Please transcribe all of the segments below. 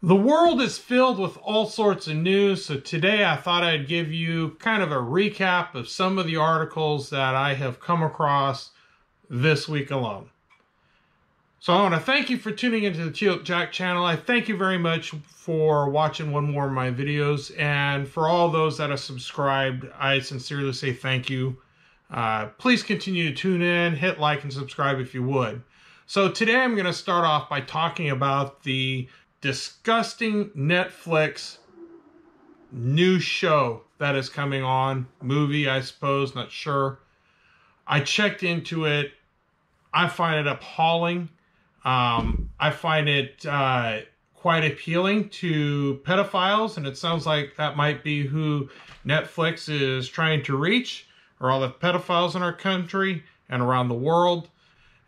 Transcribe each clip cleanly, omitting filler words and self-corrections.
The world is filled with all sorts of news, so today I thought I'd give you kind of a recap of some of the articles that I have come across this week alone. So I want to thank you for tuning into the Teal Jack channel. I thank you very much for watching one more of my videos, and for all those that are subscribed, I sincerely say thank you. Please continue to tune in, hit like and subscribe if you would. So today I'm going to start off by talking about the disgusting Netflix new show that is coming on. Movie, I suppose, not sure. I checked into it. I find it appalling. I find it quite appealing to pedophiles, and it sounds like that might be who Netflix is trying to reach, or all the pedophiles in our country and around the world,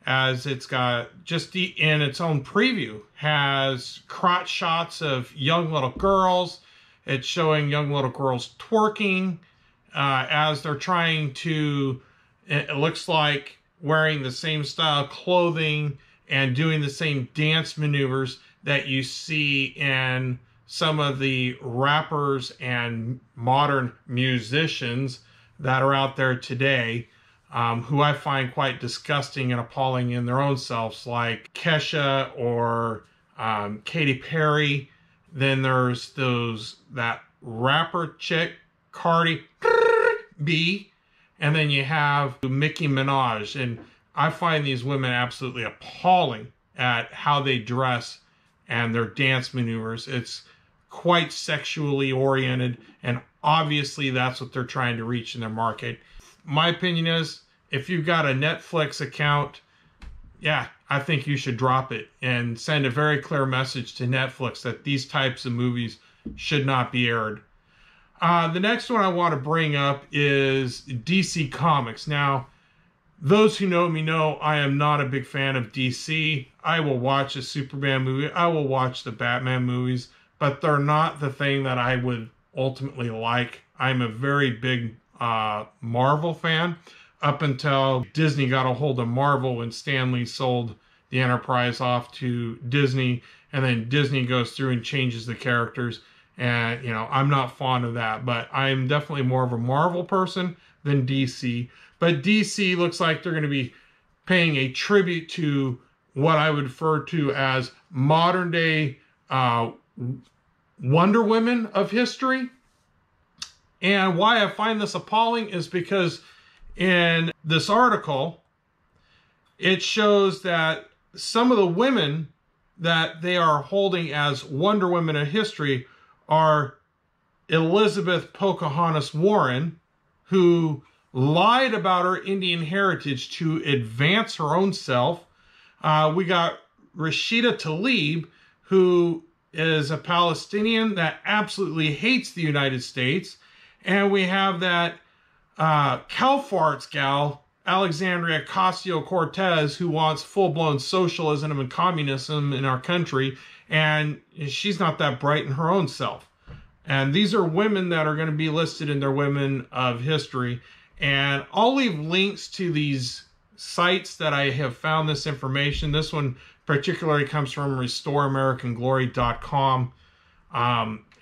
as it's got, just in its own preview, has crotch shots of young little girls. It's showing young little girls twerking as they're trying to, it looks like, wearing the same style clothing and doing the same dance maneuvers that you see in some of the rappers and modern musicians that are out there today, who I find quite disgusting and appalling in their own selves, like Kesha or Katy Perry. Then there's that rapper chick, Cardi B, and then you have Nicki Minaj. And I find these women absolutely appalling at how they dress and their dance maneuvers. It's quite sexually oriented, and obviously that's what they're trying to reach in their market. My opinion is, if you've got a Netflix account, yeah, I think you should drop it and send a very clear message to Netflix that these types of movies should not be aired. The next one I want to bring up is DC Comics. Now, those who know me know I am not a big fan of DC. I will watch a Superman movie. I will watch the Batman movies, but they're not the thing that I would ultimately like. I'm a very big Marvel fan, up until Disney got a hold of Marvel when Stan Lee sold the enterprise off to Disney, and then Disney goes through and changes the characters. And, you know, I'm not fond of that, but I'm definitely more of a Marvel person than DC. But DC looks like they're going to be paying a tribute to what I would refer to as modern day Wonder Women of history. And why I find this appalling is because in this article, it shows that some of the women that they are holding as Wonder Women of history are Elizabeth Pocahontas Warren, who lied about her Indian heritage to advance her own self. We got Rashida Tlaib, who is a Palestinian that absolutely hates the United States. And we have that CalFarts gal, Alexandria Ocasio-Cortez, who wants full-blown socialism and communism in our country, and she's not that bright in her own self. And these are women that are going to be listed in their Women of History. And I'll leave links to these sites that I have found this information. This one particularly comes from RestoreAmericanGlory.com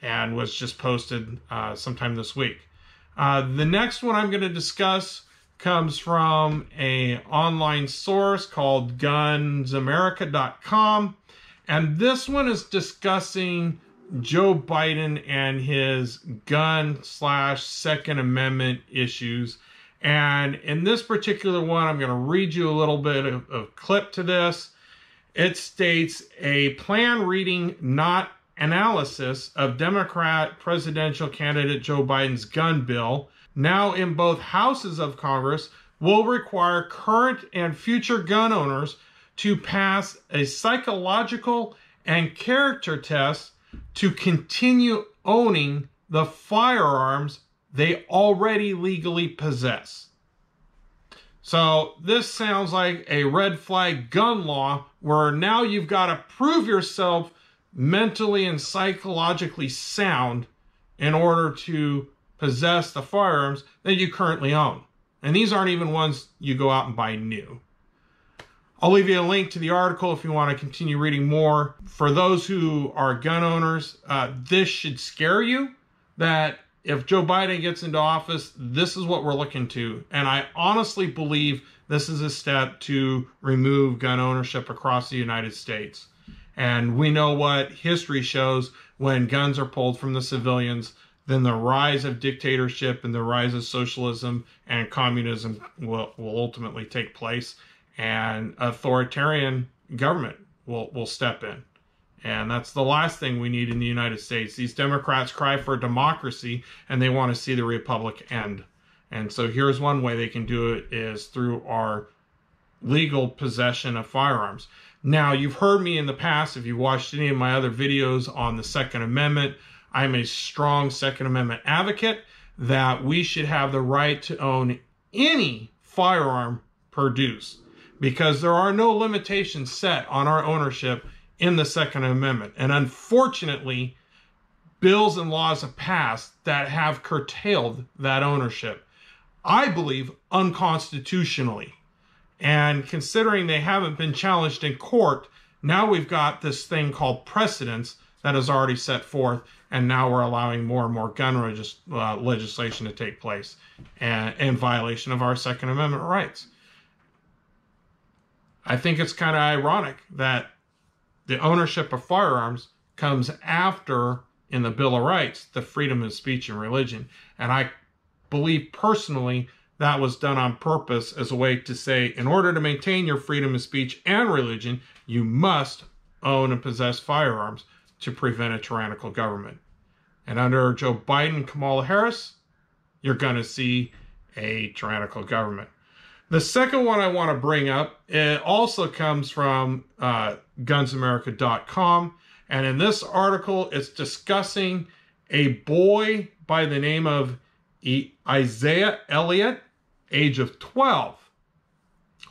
and was just posted sometime this week. The next one I'm going to discuss comes from an online source called GunsAmerica.com. And this one is discussing Joe Biden and his gun/Second Amendment issues. And in this particular one, I'm going to read you a little bit of clip to this. It states, a plan reading, not analysis, of Democrat presidential candidate Joe Biden's gun bill, now in both houses of Congress, will require current and future gun owners to pass a psychological and character test to continue owning the firearms they already legally possess. So this sounds like a red flag gun law where now you've got to prove yourself mentally and psychologically sound in order to possess the firearms that you currently own. And these aren't even ones you go out and buy new. I'll leave you a link to the article if you want to continue reading more. For those who are gun owners, this should scare you that if Joe Biden gets into office, this is what we're looking to. And I honestly believe this is a step to remove gun ownership across the United States. And we know what history shows: when guns are pulled from the civilians, then the rise of dictatorship and the rise of socialism and communism will ultimately take place. And authoritarian government will step in. And that's the last thing we need in the United States. These Democrats cry for democracy, and they want to see the republic end. And so here's one way they can do it, is through our legal possession of firearms. Now, you've heard me in the past, if you've watched any of my other videos on the Second Amendment, I'm a strong Second Amendment advocate that we should have the right to own any firearm produced, because there are no limitations set on our ownership in the Second Amendment. And unfortunately, bills and laws have passed that have curtailed that ownership, I believe unconstitutionally. And considering they haven't been challenged in court, now we've got this thing called precedence that is already set forth, and now we're allowing more and more gun legislation to take place in violation of our Second Amendment rights. I think it's kind of ironic that the ownership of firearms comes after, in the Bill of Rights, the freedom of speech and religion. And I believe personally that was done on purpose as a way to say, in order to maintain your freedom of speech and religion, you must own and possess firearms to prevent a tyrannical government. And under Joe Biden and Kamala Harris, you're going to see a tyrannical government. The second one I want to bring up, it also comes from GunsAmerica.com. And in this article, it's discussing a boy by the name of Isaiah Elliott, age of 12,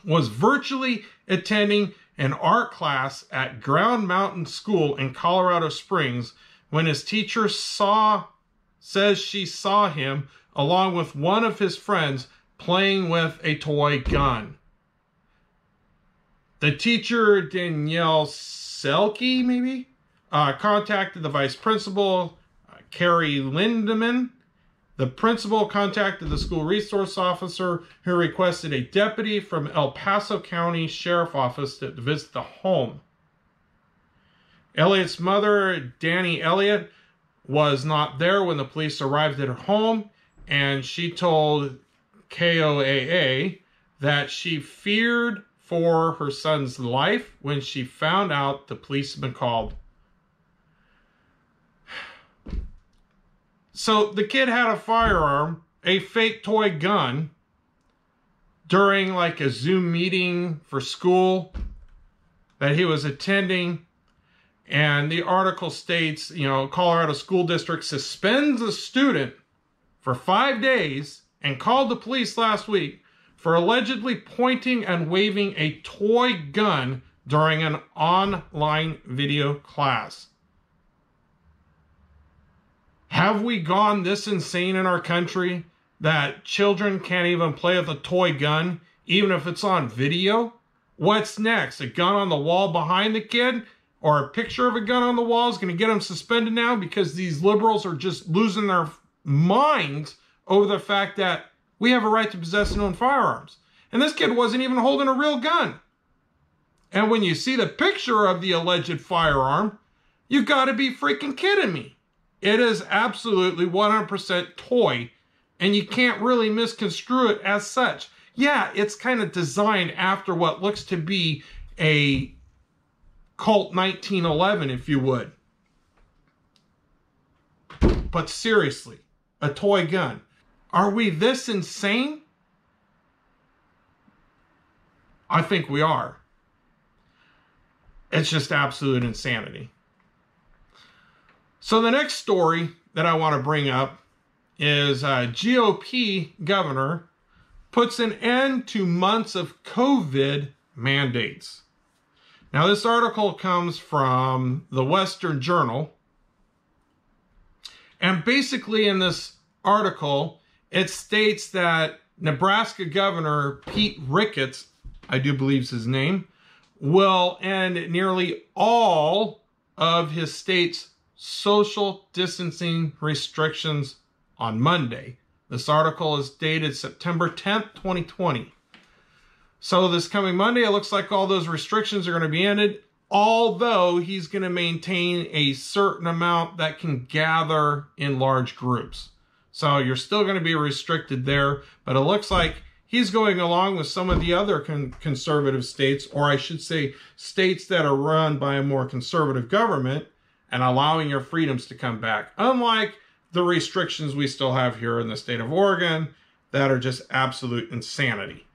was virtually attending an art class at Ground Mountain School in Colorado Springs when his teacher says she saw him along with one of his friends playing with a toy gun. The teacher, Danielle Selke, maybe, contacted the vice principal, Carrie Lindemann. The principal contacted the school resource officer, who requested a deputy from El Paso County Sheriff Office to visit the home. Elliott's mother, Danny Elliott, was not there when the police arrived at her home, and she told KOAA that she feared for her son's life when she found out the police had been called. So the kid had a firearm, a fake toy gun, during like a Zoom meeting for school that he was attending. And the article states, Colorado School District suspends a student for 5 days and called the police last week for allegedly pointing and waving a toy gun during an online video class. Have we gone this insane in our country that children can't even play with a toy gun, even if it's on video? What's next? A gun on the wall behind the kid? Or a picture of a gun on the wall is going to get them suspended now because these liberals are just losing their minds over the fact that we have a right to possess and own firearms. And this kid wasn't even holding a real gun. And when you see the picture of the alleged firearm, you got to be freaking kidding me. It is absolutely 100% toy, and you can't really misconstrue it as such. Yeah, it's kind of designed after what looks to be a Colt 1911, if you would. But seriously, a toy gun. Are we this insane? I think we are. It's just absolute insanity. So the next story that I want to bring up is a GOP governor puts an end to months of COVID mandates. Now, this article comes from the Western Journal. And basically in this article, it states that Nebraska Governor Pete Ricketts, I do believe is his name, will end nearly all of his state's social distancing restrictions on Monday. This article is dated September 10th, 2020. So this coming Monday, it looks like all those restrictions are going to be ended, although he's going to maintain a certain amount that can gather in large groups. So you're still going to be restricted there, but it looks like he's going along with some of the other conservative states, or I should say states that are run by a more conservative government, and allowing your freedoms to come back. Unlike the restrictions we still have here in the state of Oregon that are just absolute insanity.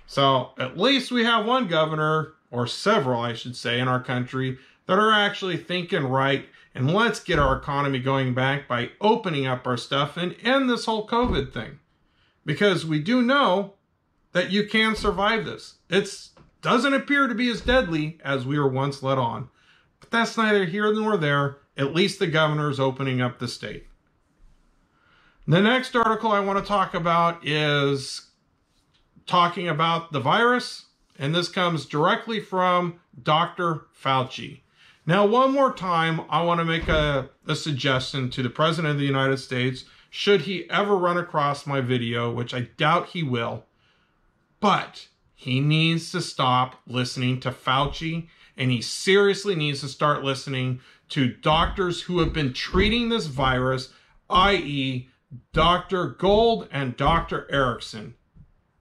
So at least we have one governor, or several I should say, in our country that are actually thinking right, and let's get our economy going back by opening up our stuff and end this whole COVID thing. Because we do know that you can survive this. It doesn't appear to be as deadly as we were once let on. But that's neither here nor there. At least the governor is opening up the state. The next article I want to talk about is talking about the virus. And this comes directly from Dr. Fauci. Now, one more time, I want to make a suggestion to the President of the United States, should he ever run across my video, which I doubt he will. But he needs to stop listening to Fauci, and he seriously needs to start listening to doctors who have been treating this virus, i.e. Dr. Gold and Dr. Erickson,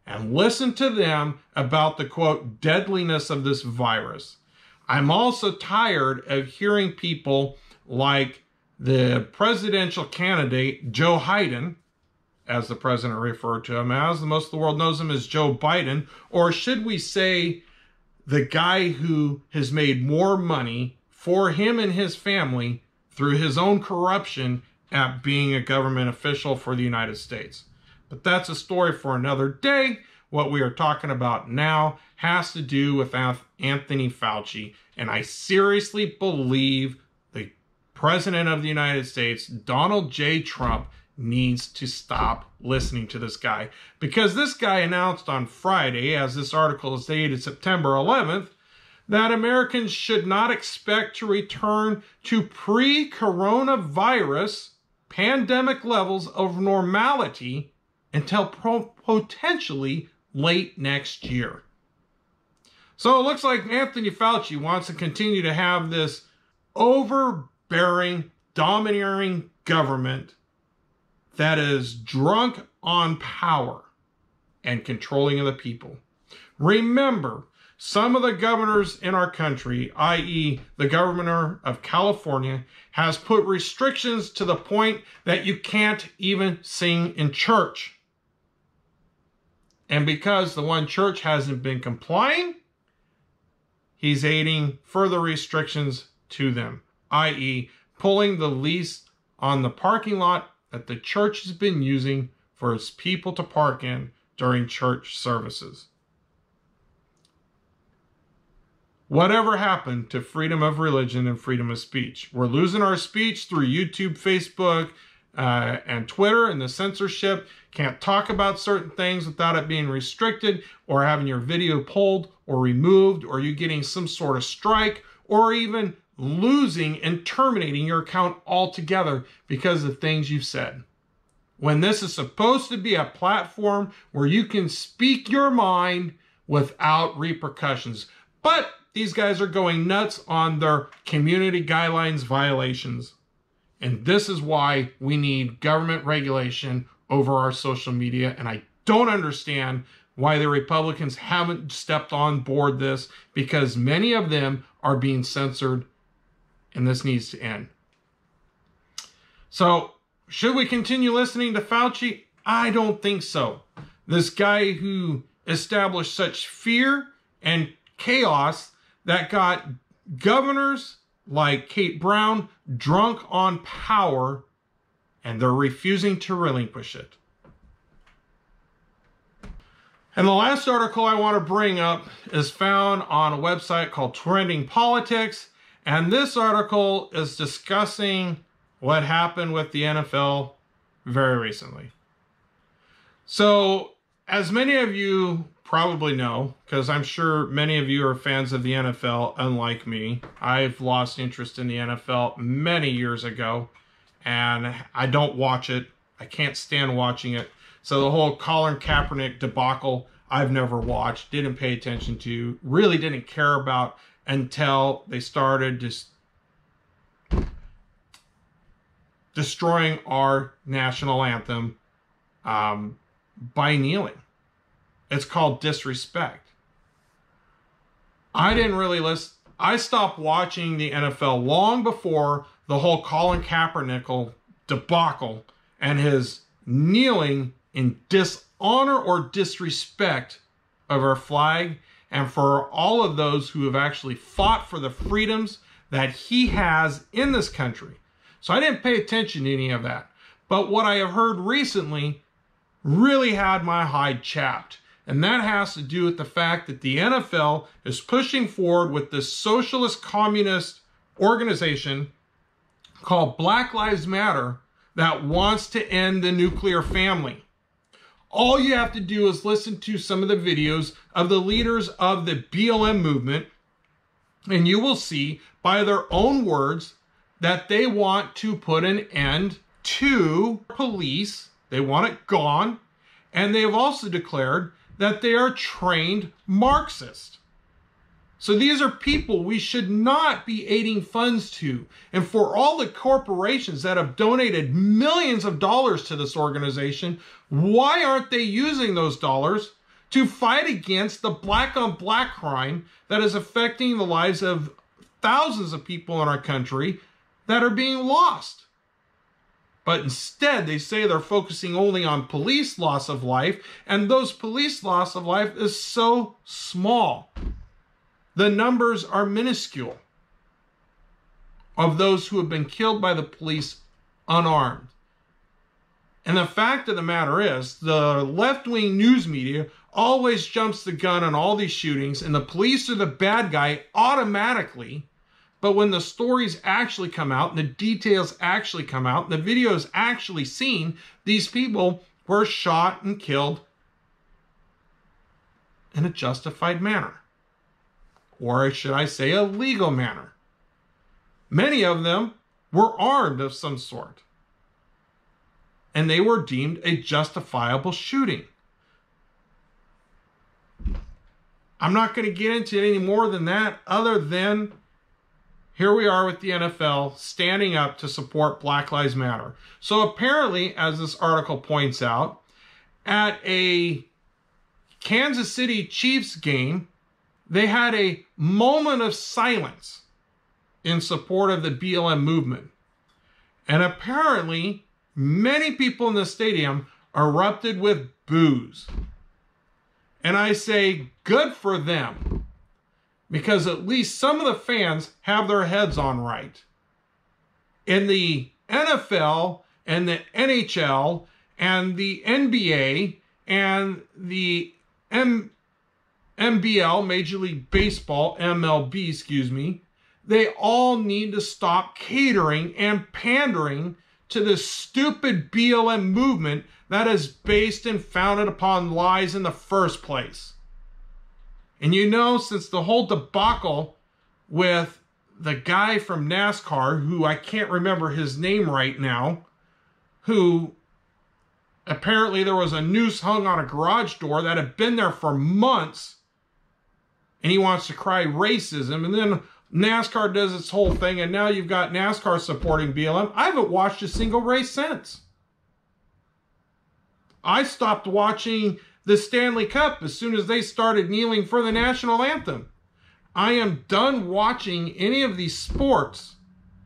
and listen to them about the, quote, deadliness of this virus. I'm also tired of hearing people like the presidential candidate, Joe Biden, as the president referred to him as, most of the world knows him as Joe Biden, or should we say the guy who has made more money for him and his family through his own corruption at being a government official for the United States. But that's a story for another day. What we are talking about now has to do with Anthony Fauci, and I seriously believe the President of the United States, Donald J. Trump, needs to stop listening to this guy, because this guy announced on Friday, as this article is dated September 11th, that Americans should not expect to return to pre-coronavirus pandemic levels of normality until potentially late next year. So it looks like Anthony Fauci wants to continue to have this overbearing, domineering government that is drunk on power and controlling of the people. Remember, some of the governors in our country, i.e. the governor of California, has put restrictions to the point that you can't even sing in church. And because the one church hasn't been complying, he's adding further restrictions to them, i.e. pulling the lease on the parking lot that the church has been using for its people to park in during church services. Whatever happened to freedom of religion and freedom of speech? We're losing our speech through YouTube, Facebook, and Twitter, and the censorship. Can't talk about certain things without it being restricted, or having your video pulled or removed, or you getting some sort of strike, or even losing and terminating your account altogether because of things you've said. When this is supposed to be a platform where you can speak your mind without repercussions. But these guys are going nuts on their community guidelines violations. And this is why we need government regulation over our social media. And I don't understand why the Republicans haven't stepped on board this, because many of them are being censored, and this needs to end. So, should we continue listening to Fauci? I don't think so. This guy who established such fear and chaos that got governors like Kate Brown, drunk on power, and they're refusing to relinquish it. And the last article I want to bring up is found on a website called Trending Politics, and this article is discussing what happened with the NFL very recently. So, as many of you probably know, because I'm sure many of you are fans of the NFL, unlike me. I've lost interest in the NFL many years ago, and I don't watch it. I can't stand watching it. So the whole Colin Kaepernick debacle, I've never watched, didn't pay attention to, really didn't care about until they started just destroying our national anthem by kneeling. It's called disrespect. I didn't really listen. I stopped watching the NFL long before the whole Colin Kaepernick debacle and his kneeling in dishonor or disrespect of our flag, and for all of those who have actually fought for the freedoms that he has in this country. So I didn't pay attention to any of that. But what I have heard recently really had my hide chapped. And that has to do with the fact that the NFL is pushing forward with this socialist communist organization called Black Lives Matter that wants to end the nuclear family. All you have to do is listen to some of the videos of the leaders of the BLM movement, and you will see by their own words that they want to put an end to police. They want it gone. And they have also declared that they are trained Marxists. So these are people we should not be aiding funds to. And for all the corporations that have donated millions of dollars to this organization, why aren't they using those dollars to fight against the black-on-black crime that is affecting the lives of thousands of people in our country that are being lost? But instead, they say they're focusing only on police loss of life, and those police loss of life is so small. The numbers are minuscule of those who have been killed by the police unarmed. And the fact of the matter is, the left-wing news media always jumps the gun on all these shootings, and the police are the bad guy automatically. But when the stories actually come out, and the details actually come out, and the video is actually seen, these people were shot and killed in a justified manner. Or should I say a legal manner. Many of them were armed of some sort. And they were deemed a justifiable shooting. I'm not going to get into any more than that, other than here we are with the NFL standing up to support Black Lives Matter. So apparently, as this article points out, at a Kansas City Chiefs game, they had a moment of silence in support of the BLM movement. And apparently, many people in the stadium erupted with boos. And I say, good for them. Because at least some of the fans have their heads on right. In the NFL and the NHL and the NBA and the MBL, Major League Baseball, MLB, excuse me, they all need to stop catering and pandering to this stupid BLM movement that is based and founded upon lies in the first place. And you know, since the whole debacle with the guy from NASCAR, who I can't remember his name right now, who apparently there was a noose hung on a garage door that had been there for months, and he wants to cry racism, and then NASCAR does its whole thing, and now you've got NASCAR supporting BLM. I haven't watched a single race since. I stopped watching the Stanley Cup as soon as they started kneeling for the national anthem. I am done watching any of these sports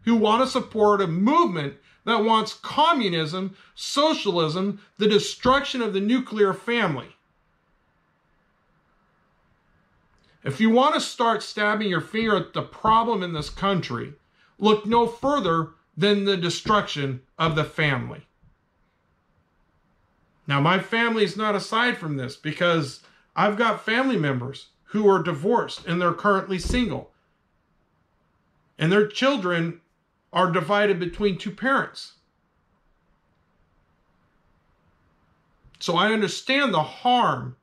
who want to support a movement that wants communism, socialism, the destruction of the nuclear family. If you want to start stabbing your finger at the problem in this country, look no further than the destruction of the family. Now, my family is not aside from this because I've got family members who are divorced and they're currently single. And their children are divided between two parents. So I understand the harm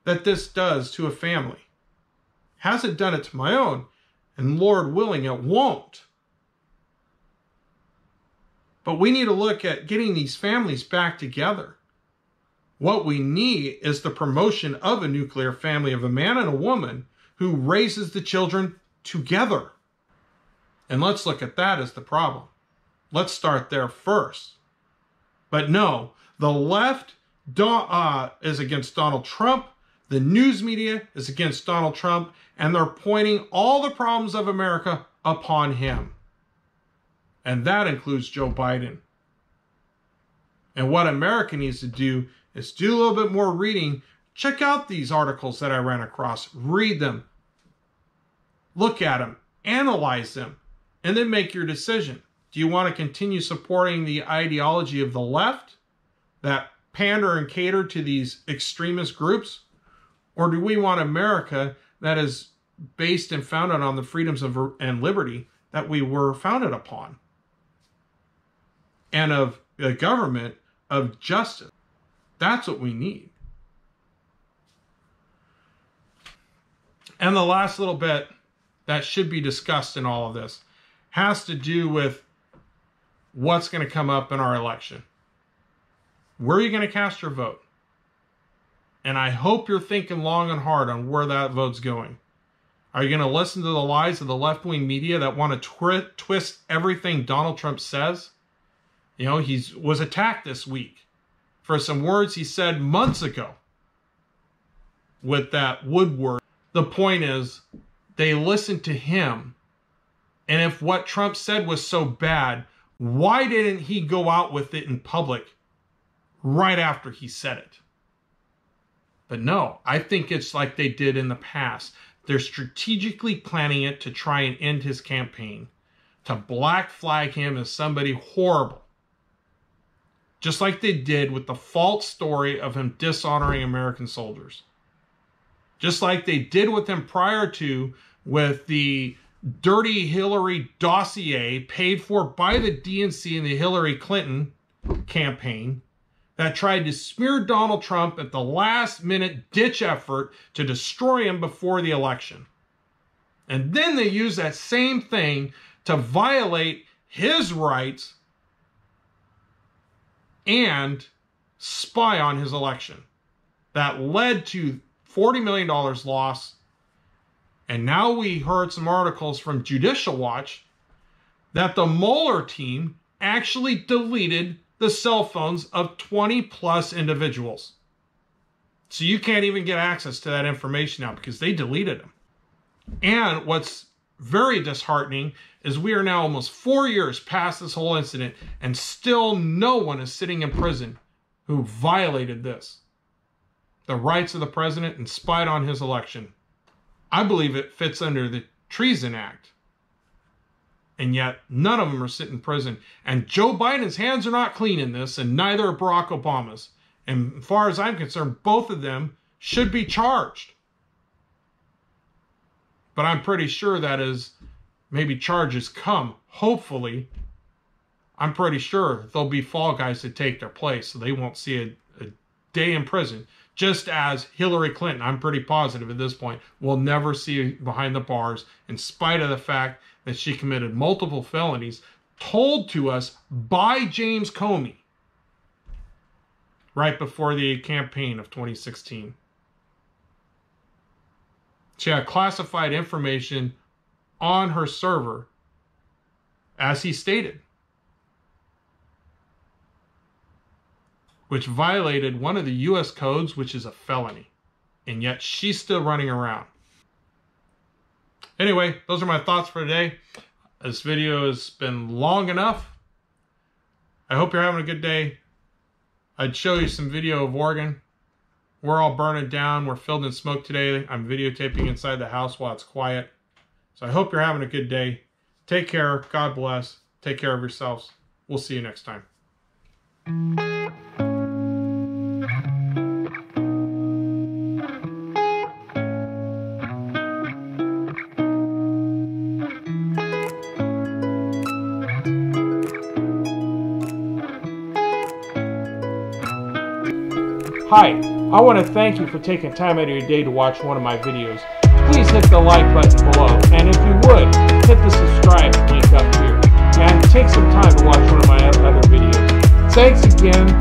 that this does to a family. Hasn't done it to my own, and Lord willing, it won't. But we need to look at getting these families back together. What we need is the promotion of a nuclear family of a man and a woman who raises the children together. And let's look at that as the problem. Let's start there first. But no, the left is against Donald Trump. The news media is against Donald Trump, and they're pointing all the problems of America upon him. And that includes Joe Biden. And what America needs to do is do a little bit more reading. Check out these articles that I ran across. Read them. Look at them. Analyze them. And then make your decision. Do you want to continue supporting the ideology of the left that pander and cater to these extremist groups? Or do we want America that is based and founded on the freedoms and liberty that we were founded upon? And of a government of justice. That's what we need. And the last little bit that should be discussed in all of this has to do with what's going to come up in our election. Where are you going to cast your vote? And I hope you're thinking long and hard on where that vote's going. Are you going to listen to the lies of the left-wing media that want to twist everything Donald Trump says? You know, he was attacked this week for some words he said months ago with that Woodward. The point is, they listened to him. And if what Trump said was so bad, why didn't he go out with it in public right after he said it? But no, I think it's like they did in the past. They're strategically planning it to try and end his campaign, to black flag him as somebody horrible. Just like they did with the false story of him dishonoring American soldiers. Just like they did with him prior to with the dirty Hillary dossier paid for by the DNC and the Hillary Clinton campaign that tried to smear Donald Trump at the last minute ditch effort to destroy him before the election. And then they use that same thing to violate his rights and spy on his election. That led to $40 million loss. And now we heard some articles from Judicial Watch that the Mueller team actually deleted the cell phones of 20 plus individuals. So you can't even get access to that information now because they deleted them. And what's very disheartening is we are now almost 4 years past this whole incident and still no one is sitting in prison who violated this. The rights of the president and spied on his election. I believe it fits under the Treason Act. And yet none of them are sitting in prison. And Joe Biden's hands are not clean in this, and neither are Barack Obama's. And as far as I'm concerned, both of them should be charged. But I'm pretty sure that is maybe charges come. Hopefully, I'm pretty sure there'll be fall guys to take their place so they won't see a day in prison. Just as Hillary Clinton, I'm pretty positive at this point, will never see behind the bars in spite of the fact that she committed multiple felonies told to us by James Comey right before the campaign of 2016. She had classified information on her server, as he stated, which violated one of the U.S. codes, which is a felony. And yet she's still running around. Anyway, those are my thoughts for today. This video has been long enough. I hope you're having a good day. I'd show you some video of Oregon. We're all burning down. We're filled in smoke today. I'm videotaping inside the house while it's quiet. So I hope you're having a good day. Take care. God bless. Take care of yourselves. We'll see you next time. Hi, I want to thank you for taking time out of your day to watch one of my videos. Please hit the like button below, and if you would, hit the subscribe link up here. And take some time to watch one of my other videos. Thanks again.